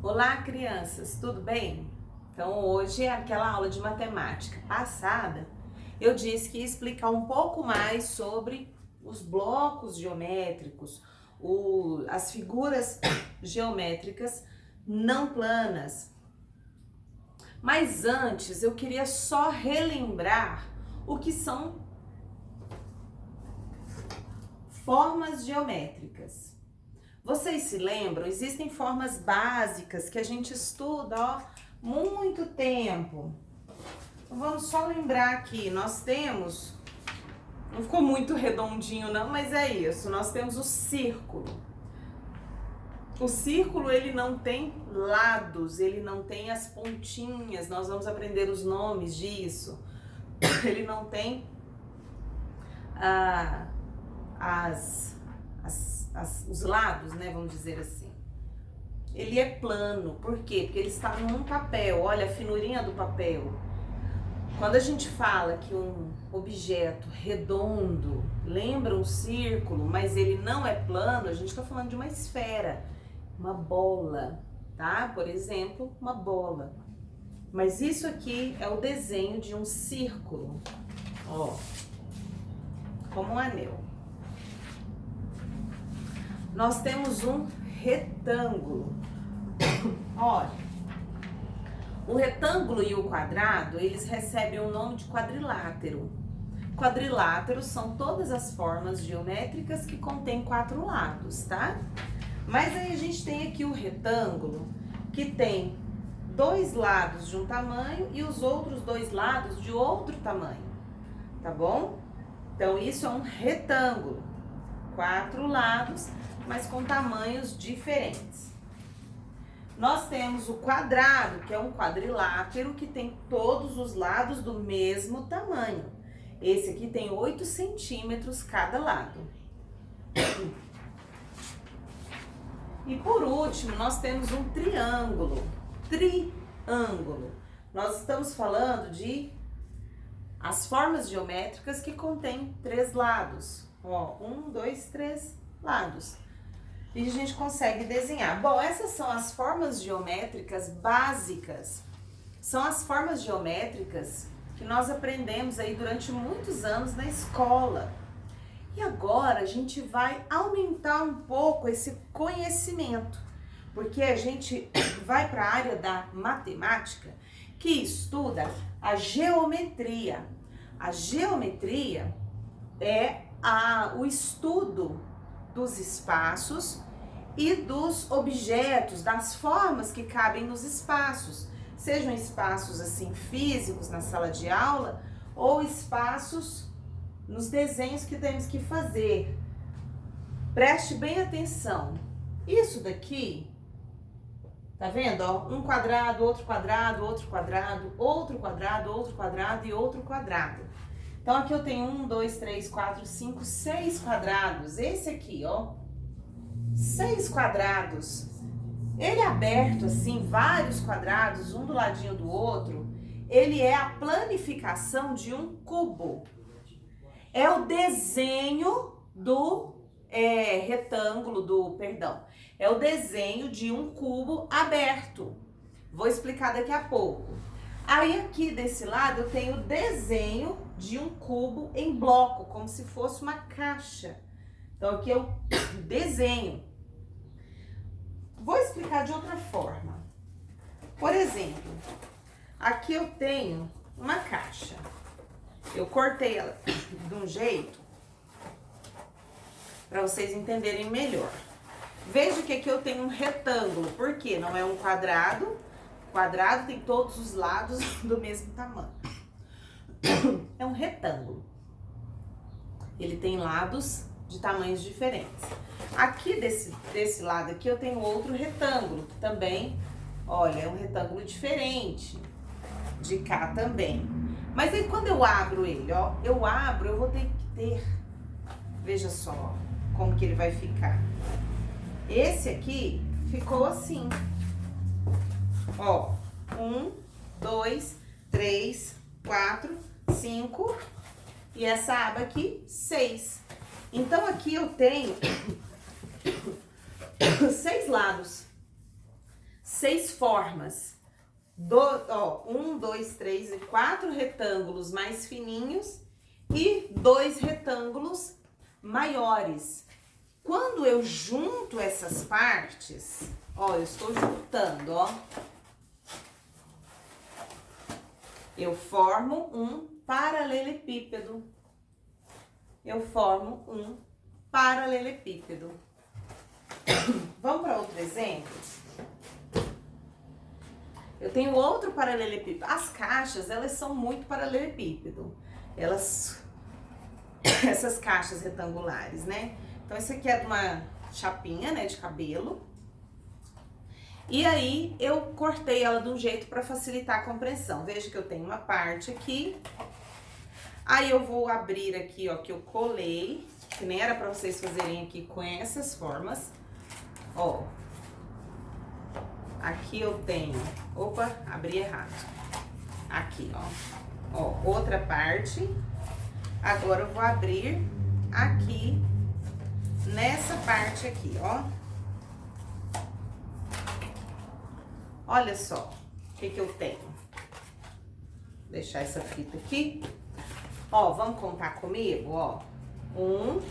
Olá, crianças, tudo bem? Então, hoje é aquela aula de matemática passada. Eu disse que ia explicar um pouco mais sobre os blocos geométricos, as figuras geométricas não planas. Mas antes, eu queria só relembrar o que são formas geométricas. Vocês se lembram? Existem formas básicas que a gente estuda há muito tempo. Então, vamos só lembrar aqui, nós temos, não ficou muito redondinho não, mas é isso, nós temos o círculo. O círculo, ele não tem lados, ele não tem as pontinhas, nós vamos aprender os nomes disso. Ele não tem os lados, né, vamos dizer assim. Ele é plano, por quê? Porque ele está num papel, olha a finurinha do papel. Quando a gente fala que um objeto redondo lembra um círculo, mas ele não é plano, a gente está falando de uma esfera, uma bola, tá? Por exemplo, uma bola. Mas isso aqui é o desenho de um círculo, ó, como um anel. Nós temos um retângulo. Olha, o retângulo e o quadrado, eles recebem o nome de quadrilátero. Quadriláteros são todas as formas geométricas que contêm 4 lados, tá? Mas aí a gente tem aqui o retângulo, que tem 2 lados de um tamanho e os outros 2 lados de outro tamanho, tá bom? Então, isso é um retângulo. 4 lados, mas com tamanhos diferentes. Nós temos o quadrado, que é um quadrilátero que tem todos os lados do mesmo tamanho. Esse aqui tem 8 centímetros cada lado. E por último, nós temos um triângulo. Triângulo. Nós estamos falando de as formas geométricas que contêm 3 lados. Ó, 1, 2, 3 lados. E a gente consegue desenhar. Bom, essas são as formas geométricas básicas. São as formas geométricas que nós aprendemos aí durante muitos anos na escola. E agora a gente vai aumentar um pouco esse conhecimento, porque a gente vai para a área da matemática que estuda a geometria. A geometria é o estudo dos espaços e dos objetos, das formas que cabem nos espaços, sejam espaços assim físicos na sala de aula ou espaços nos desenhos que temos que fazer. Preste bem atenção. Isso daqui, tá vendo? Ó, um quadrado, outro quadrado, outro quadrado, outro quadrado, outro quadrado e outro quadrado. Então, aqui eu tenho 1, 2, 3, 4, 5, 6 quadrados. Esse aqui, ó, 6 quadrados. Ele é aberto assim, vários quadrados, um do ladinho do outro. Ele é a planificação de um cubo. É o desenho do é o desenho de um cubo aberto. Vou explicar daqui a pouco. Aí aqui desse lado eu tenho o desenho de um cubo em bloco, como se fosse uma caixa. Então aqui eu desenho. Vou explicar de outra forma. Por exemplo, aqui eu tenho uma caixa. Eu cortei ela de um jeito para vocês entenderem melhor. Veja que aqui eu tenho um retângulo, porque não é um quadrado. Quadrado tem todos os lados do mesmo tamanho. É um retângulo. Ele tem lados de tamanhos diferentes. Aqui desse lado aqui eu tenho outro retângulo, que também, olha, é um retângulo diferente. De cá também. Mas aí quando eu abro ele, ó, eu vou ter que ter, veja só como que ele vai ficar. Esse aqui ficou assim. Ó, 1, 2, 3, 4, 5 e essa aba aqui, 6. Então aqui eu tenho 6 lados. 6 formas. 1, 2, 3 e 4 retângulos mais fininhos e 2 retângulos maiores. Quando eu junto essas partes, ó, eu estou juntando, ó. Eu formo um paralelepípedo. Eu formo um paralelepípedo. Vamos para outro exemplo? Eu tenho outro paralelepípedo. As caixas, elas são muito paralelepípedo. Essas caixas retangulares, né? Então, esse aqui é de uma chapinha, né, de cabelo. E aí, eu cortei ela de um jeito para facilitar a compreensão. Veja que eu tenho uma parte aqui. Aí, eu vou abrir aqui, ó, que eu colei, que nem era para vocês fazerem aqui com essas formas. Ó. Aqui eu tenho... Opa, abri errado. Aqui, ó. Ó, outra parte. Agora, eu vou abrir aqui, nessa parte aqui, ó. Olha só o que eu tenho. Vou deixar essa fita aqui. Ó, vamos contar comigo, ó. 1,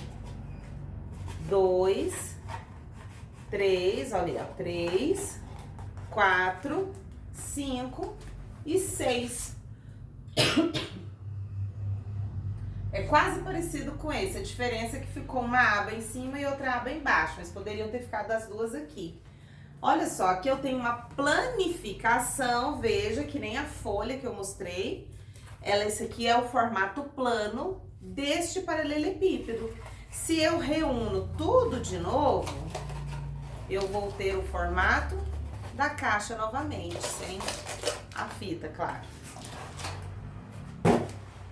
2, 3, olha aí, ó. 3, 4, 5 e 6. É quase parecido com esse. A diferença é que ficou uma aba em cima e outra aba embaixo. Mas poderiam ter ficado as duas aqui. Olha só, aqui eu tenho uma planificação. Veja que nem a folha que eu mostrei. Esse aqui é o formato plano deste paralelepípedo. Se eu reúno tudo de novo, eu vou ter o formato da caixa novamente, sem a fita, claro.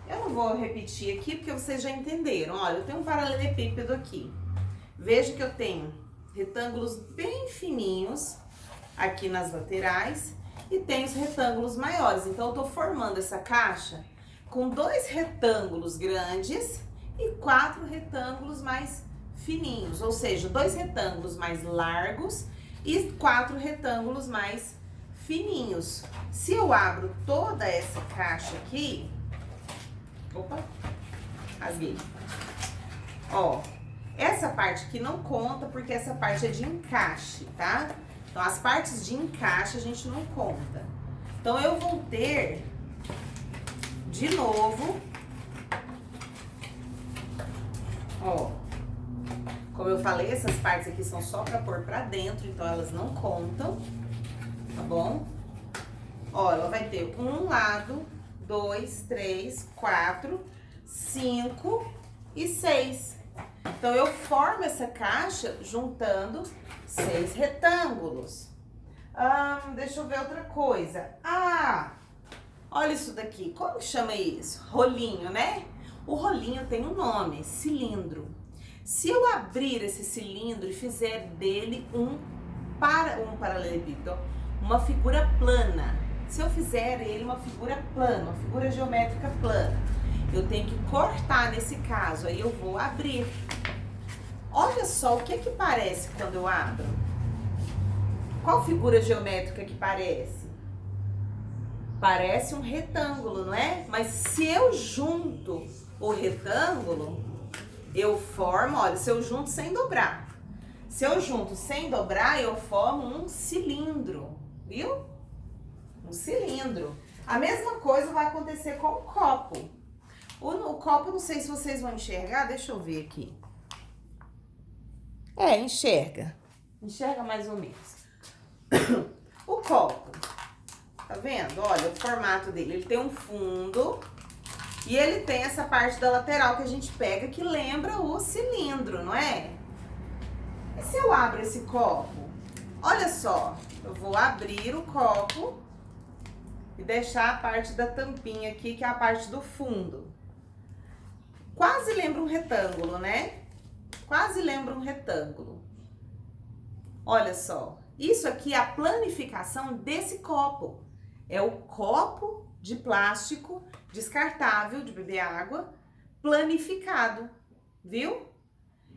Eu não vou repetir aqui, porque vocês já entenderam. Olha, eu tenho um paralelepípedo aqui. Veja que eu tenho retângulos bem fininhos aqui nas laterais e tenho os retângulos maiores. Então, eu tô formando essa caixa com 2 retângulos grandes e 4 retângulos mais fininhos. Ou seja, 2 retângulos mais largos e 4 retângulos mais fininhos. Se eu abro toda essa caixa aqui... Opa, rasguei. Ó, essa parte aqui não conta porque essa parte é de encaixe, tá? Então, as partes de encaixe a gente não conta. Então, eu vou ter, de novo, ó, como eu falei, essas partes aqui são só pra pôr pra dentro, então elas não contam, tá bom? Ó, ela vai ter um lado, 2, 3, 4, 5 e 6. Então, eu formo essa caixa juntando 6 retângulos. Deixa eu ver outra coisa. Olha isso daqui. Como que chama isso? Rolinho, né? O rolinho tem um nome, cilindro. Se eu abrir esse cilindro e fizer dele um paralelepípedo, uma figura plana. Se eu fizer ele uma figura plana, uma figura geométrica plana, eu tenho que cortar nesse caso, aí eu vou abrir. Olha só o que que parece quando eu abro. Qual figura geométrica que parece? Parece um retângulo, não é? Mas se eu junto o retângulo, eu formo, olha, se eu junto sem dobrar. Se eu junto sem dobrar, eu formo um cilindro, viu? Um cilindro. A mesma coisa vai acontecer com o copo. O copo, não sei se vocês vão enxergar, deixa eu ver aqui. Enxerga. Enxerga mais ou menos. O copo, tá vendo? Olha o formato dele. Ele tem um fundo e ele tem essa parte da lateral que a gente pega que lembra o cilindro, não é? E se eu abro esse copo? Olha só, eu vou abrir o copo e deixar a parte da tampinha aqui, que é a parte do fundo. Quase lembra um retângulo, né? Quase lembra um retângulo. Olha só, isso aqui é a planificação desse copo. É o copo de plástico descartável de beber água planificado, viu?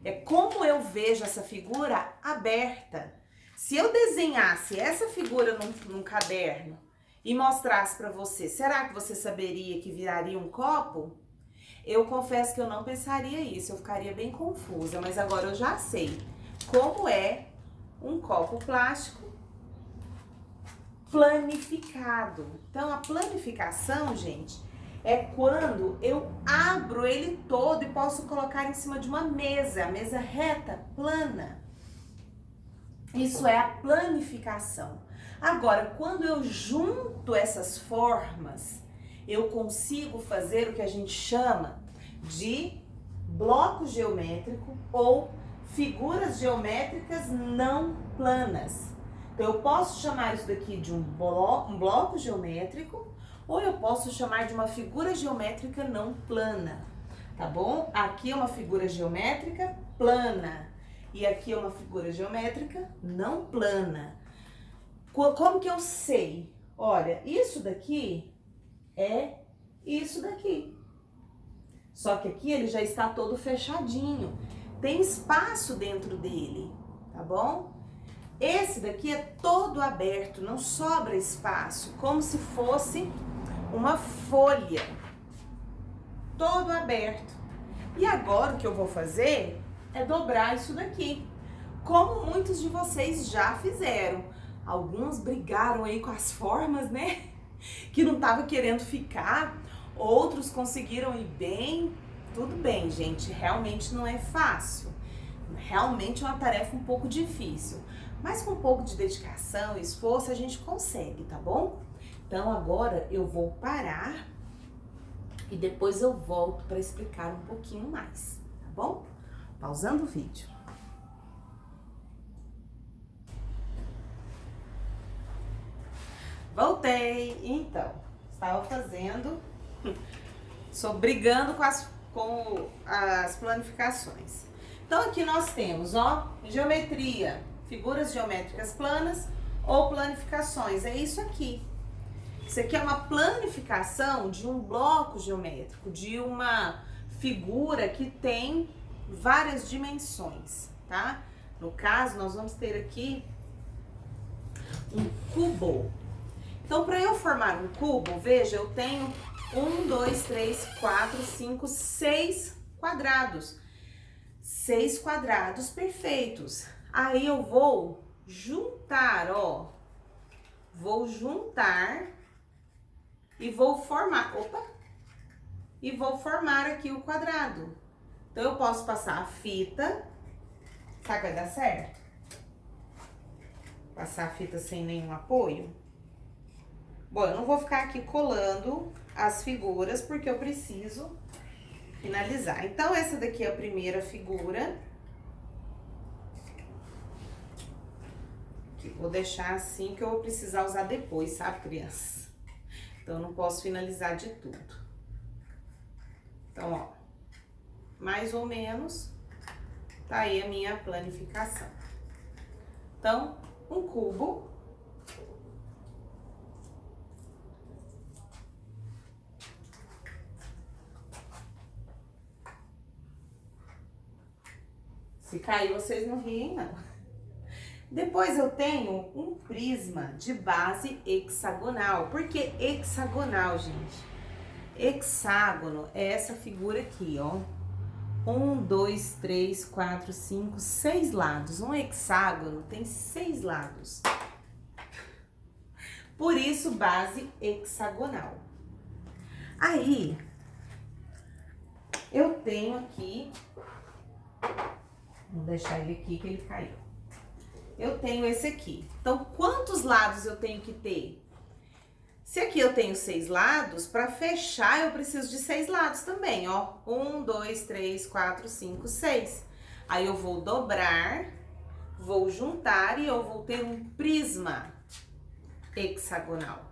É como eu vejo essa figura aberta. Se eu desenhasse essa figura num caderno e mostrasse para você, será que você saberia que viraria um copo? Eu confesso que eu não pensaria isso, eu ficaria bem confusa, mas agora eu já sei como é um copo plástico planificado. Então, a planificação, gente, é quando eu abro ele todo e posso colocar em cima de uma mesa, a mesa reta, plana. Isso é a planificação. Agora, quando eu junto essas formas, eu consigo fazer o que a gente chama de bloco geométrico ou figuras geométricas não planas. Então, eu posso chamar isso daqui de um bloco geométrico ou eu posso chamar de uma figura geométrica não plana, tá bom? Aqui é uma figura geométrica plana e aqui é uma figura geométrica não plana. Como que eu sei? Olha, isso daqui é isso daqui. Só que aqui ele já está todo fechadinho. Tem espaço dentro dele, tá bom? Esse daqui é todo aberto, não sobra espaço, como se fosse uma folha. Todo aberto. E agora o que eu vou fazer é dobrar isso daqui, como muitos de vocês já fizeram. Alguns brigaram aí com as formas, né? Que não tava querendo ficar. Outros conseguiram ir bem. Tudo bem, gente. Realmente não é fácil. Realmente é uma tarefa um pouco difícil. Mas com um pouco de dedicação e esforço a gente consegue, tá bom? Então agora eu vou parar e depois eu volto para explicar um pouquinho mais, tá bom? Pausando o vídeo. Voltei. Então, estava fazendo, brigando com as planificações. Então aqui nós temos, ó, geometria, figuras geométricas planas ou planificações. É isso aqui. Isso aqui é uma planificação de um bloco geométrico, de uma figura que tem várias dimensões, tá? No caso, nós vamos ter aqui um cubo. Então, para eu formar um cubo, veja, eu tenho 1, 2, 3, 4, 5, 6 quadrados. 6 quadrados perfeitos. Aí eu vou juntar, ó. Vou juntar e vou formar, e vou formar aqui o quadrado. Então, eu posso passar a fita, sabe que vai dar certo? Passar a fita sem nenhum apoio. Bom, eu não vou ficar aqui colando as figuras, porque eu preciso finalizar. Então, essa daqui é a primeira figura. Vou deixar assim, que eu vou precisar usar depois, sabe, crianças? Então, eu não posso finalizar de tudo. Então, ó, mais ou menos, tá aí a minha planificação. Então, um cubo. Se cair, vocês não riem, não. Depois eu tenho um prisma de base hexagonal. Por que hexagonal, gente? Hexágono é essa figura aqui, ó. 1, 2, 3, 4, 5, 6 lados. Um hexágono tem 6 lados. Por isso, base hexagonal. Aí, eu tenho aqui... Vou deixar ele aqui que ele caiu. Eu tenho esse aqui. Então, quantos lados eu tenho que ter? Se aqui eu tenho 6 lados, para fechar eu preciso de 6 lados também, ó. 1, 2, 3, 4, 5, 6. Aí eu vou dobrar, vou juntar e eu vou ter um prisma hexagonal.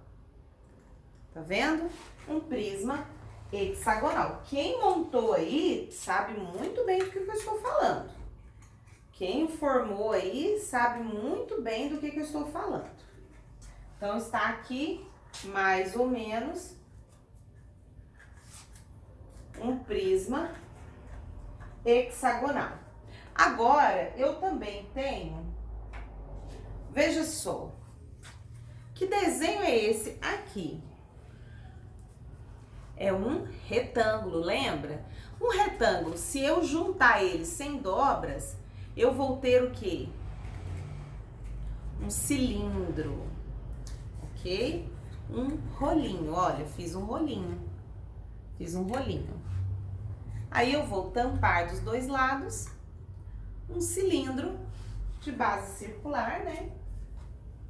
Tá vendo? Um prisma hexagonal. Quem montou aí sabe muito bem do que eu estou falando. Quem formou aí sabe muito bem do que eu estou falando. Então, está aqui mais ou menos um prisma hexagonal. Agora, eu também tenho veja só. Que desenho é esse aqui? É um retângulo, lembra? Um retângulo, se eu juntar ele sem dobras, eu vou ter o quê? Um cilindro, ok? Um rolinho, olha, fiz um rolinho. Fiz um rolinho. Aí eu vou tampar dos dois lados um cilindro de base circular, né?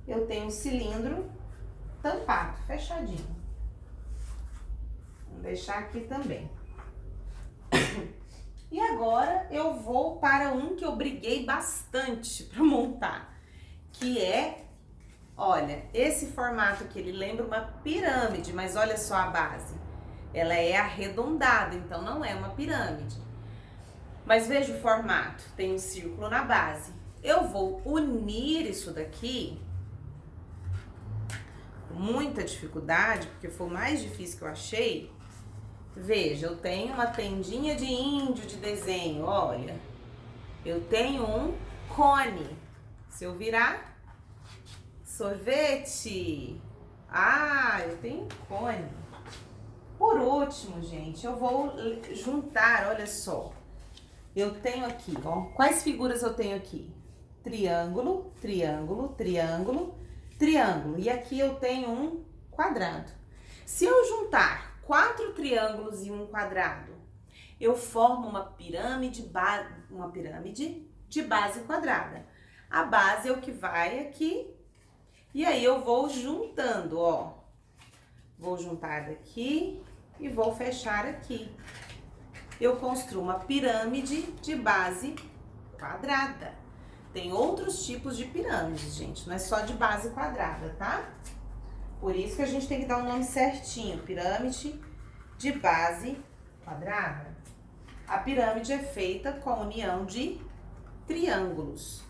Eu tenho um cilindro tampado, fechadinho. Vou deixar aqui também. E agora eu vou para um que eu briguei bastante para montar, que é, olha, esse formato aqui, ele lembra uma pirâmide, mas olha só a base. Ela é arredondada, então não é uma pirâmide. Mas veja o formato, tem um círculo na base. Eu vou unir isso daqui com muita dificuldade, porque foi o mais difícil que eu achei. Veja, eu tenho uma tendinha de índio de desenho, olha. Eu tenho um cone. Se eu virar, sorvete. Ah, eu tenho um cone. Por último, gente, eu vou juntar, olha só. Eu tenho aqui, ó, quais figuras eu tenho aqui? Triângulo, triângulo, triângulo, triângulo. E aqui eu tenho um quadrado. Se eu juntar 4 triângulos e um quadrado, eu formo uma pirâmide de base quadrada. A base é o que vai aqui. E aí eu vou juntando, ó. Vou juntar daqui e vou fechar aqui. Eu construo uma pirâmide de base quadrada. Tem outros tipos de pirâmides, gente, não é só de base quadrada, tá? Por isso que a gente tem que dar o nome certinho, pirâmide de base quadrada. A pirâmide é feita com a união de triângulos.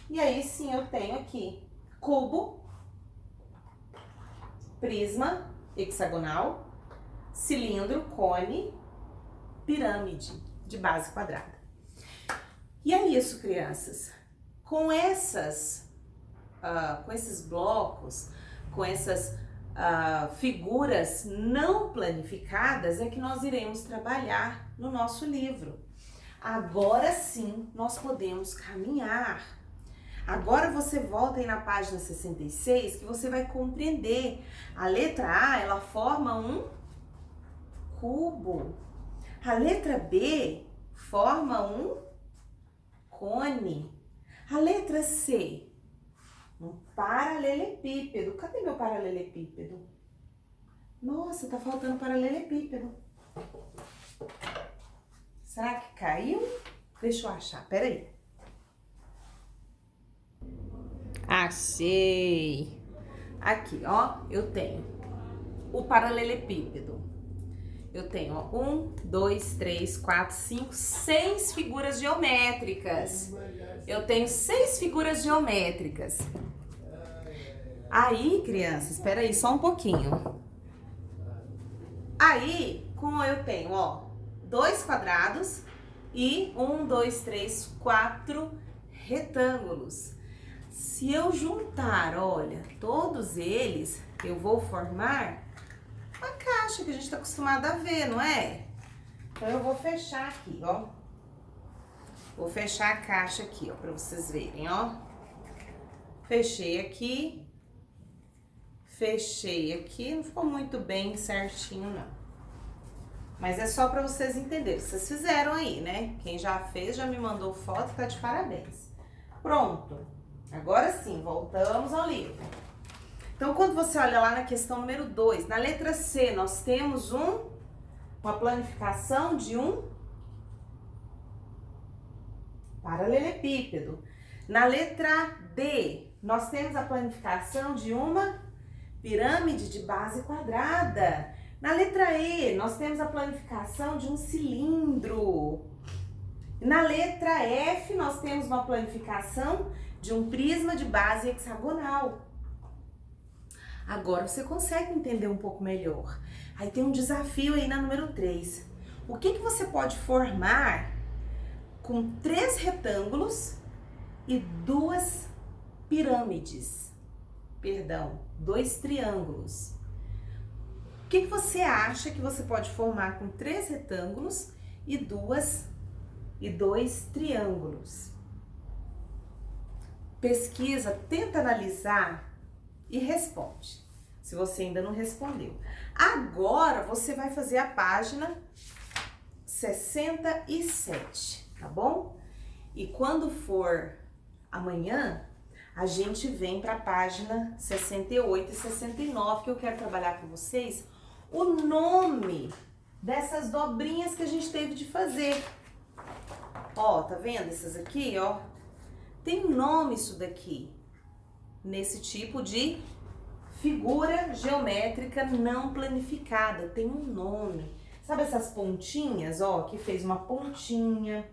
E aí sim eu tenho aqui cubo, prisma, hexagonal, cilindro, cone, pirâmide de base quadrada. E é isso, crianças. Com esses blocos, com essas figuras não planificadas, é que nós iremos trabalhar no nosso livro. Agora sim, nós podemos caminhar. Agora você volta aí na página 66, que você vai compreender. A letra A, ela forma um cubo. A letra B forma um cone. A letra C, um paralelepípedo. Cadê meu paralelepípedo? Nossa, tá faltando paralelepípedo. Será que caiu? Deixa eu achar, peraí. Achei! Aqui, ó, eu tenho o paralelepípedo. Eu tenho, ó, 1, 2, 3, 4, 5, 6 figuras geométricas. Eu tenho 6 figuras geométricas. Aí, crianças, espera aí só um pouquinho. Aí, como eu tenho, ó, 2 quadrados e 1, 2, 3, 4 retângulos. Se eu juntar, olha, todos eles, eu vou formar uma caixa que a gente tá acostumado a ver, não é? Então, eu vou fechar aqui, ó. Vou fechar a caixa aqui, ó, pra vocês verem, ó. Fechei aqui. Fechei aqui. Não ficou muito bem certinho, não. Mas é só pra vocês entenderem. Vocês fizeram aí, né? Quem já fez, já me mandou foto, tá de parabéns. Pronto. Agora sim, voltamos ao livro. Então, quando você olha lá na questão número 2, na letra C, nós temos uma planificação de um paralelepípedo. Na letra D, nós temos a planificação de uma pirâmide de base quadrada. Na letra E, nós temos a planificação de um cilindro. Na letra F, nós temos uma planificação de um prisma de base hexagonal. Agora você consegue entender um pouco melhor. Aí tem um desafio aí na número 3. O que você pode formar com 3 retângulos e 2 pirâmides. Perdão, 2 triângulos. O que você acha que você pode formar com 3 retângulos e 2 triângulos? Pesquisa, tenta analisar e responde, se você ainda não respondeu. Agora você vai fazer a página 67, tá bom? E quando for amanhã, a gente vem para a página 68 e 69, que eu quero trabalhar com vocês o nome dessas dobrinhas que a gente teve de fazer. Ó, tá vendo essas aqui, ó? Tem nome isso daqui, nesse tipo de figura geométrica não planificada, tem um nome. Sabe essas pontinhas, ó, que fez uma pontinha,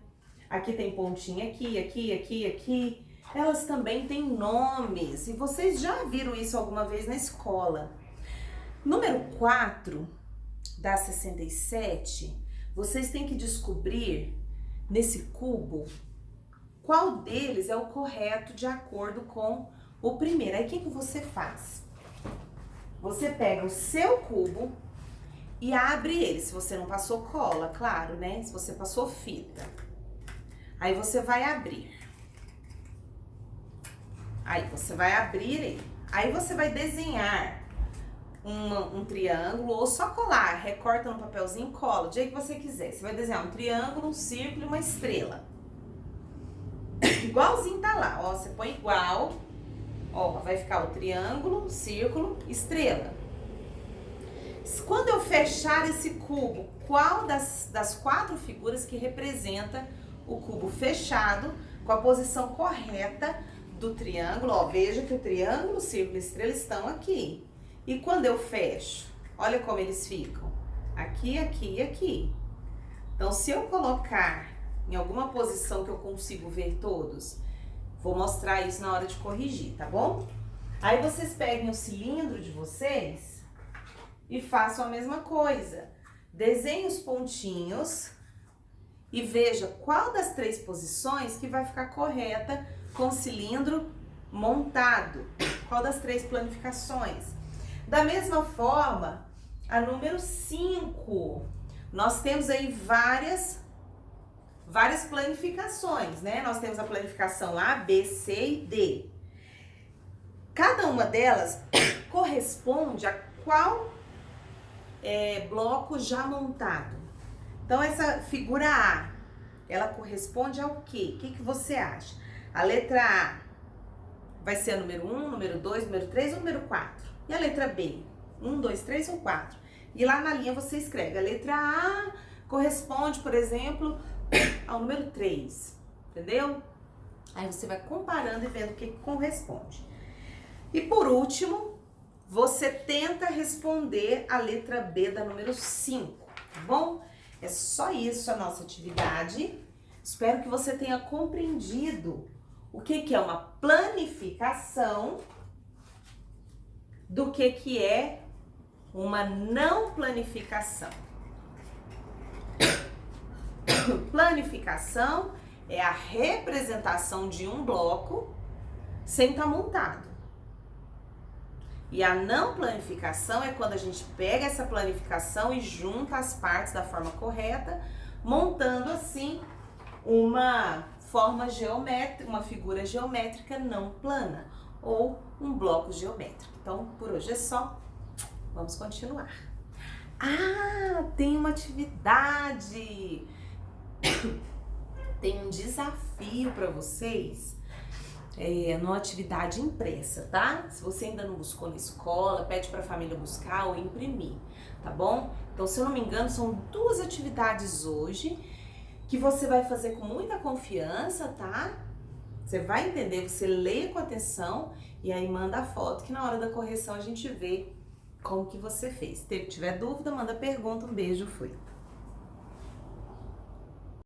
aqui tem pontinha aqui, aqui. Elas também têm nomes, e vocês já viram isso alguma vez na escola. Número 4 da 67, vocês têm que descobrir nesse cubo qual deles é o correto de acordo com o primeiro. Aí o que você faz? Você pega o seu cubo e abre ele. Se você não passou cola, claro, né? Se você passou fita. Aí você vai abrir. Aí você vai abrir ele. Aí você vai desenhar um triângulo ou só colar. Recorta no papelzinho e cola, do jeito que você quiser. Você vai desenhar um triângulo, um círculo e uma estrela. Igualzinho tá lá, ó. Você põe igual. Ó, vai ficar o triângulo, círculo, estrela. Quando eu fechar esse cubo, qual das 4 figuras que representa o cubo fechado com a posição correta do triângulo? Ó, veja que o triângulo, círculo e estrela estão aqui. E quando eu fecho, olha como eles ficam. Aqui, aqui e aqui. Então, se eu colocar em alguma posição que eu consigo ver todos, vou mostrar isso na hora de corrigir, tá bom? Aí vocês peguem o cilindro de vocês e façam a mesma coisa. Desenhem os pontinhos e veja qual das 3 posições que vai ficar correta com o cilindro montado. Qual das 3 planificações? Da mesma forma, a número 5, nós temos aí várias planificações, né? Nós temos a planificação A, B, C e D. Cada uma delas corresponde a qual bloco já montado. Então, essa figura A, ela corresponde ao quê? O que você acha? A letra A vai ser a número 1, número 2, número 3 ou número 4? E a letra B? 1, 2, 3 ou 4? E lá na linha você escreve, a letra A corresponde, por exemplo, ao número 3, entendeu? Aí você vai comparando e vendo o que corresponde. E por último, você tenta responder a letra B da número 5, tá bom? É só isso a nossa atividade. Espero que você tenha compreendido o que é uma planificação do que é uma não planificação. Planificação é a representação de um bloco sem estar montado. E a não planificação é quando a gente pega essa planificação e junta as partes da forma correta, montando assim uma forma geométrica, uma figura geométrica não plana ou um bloco geométrico. Então, por hoje é só. Vamos continuar. Ah, tem uma atividade. Tem um desafio para vocês. Numa atividade impressa, tá? Se você ainda não buscou na escola, pede para a família buscar ou imprimir, tá bom? Então, se eu não me engano, são 2 atividades hoje que você vai fazer com muita confiança, tá? Você vai entender, você lê com atenção e aí manda a foto que na hora da correção a gente vê como que você fez. Se tiver dúvida, manda pergunta. Um beijo, fui!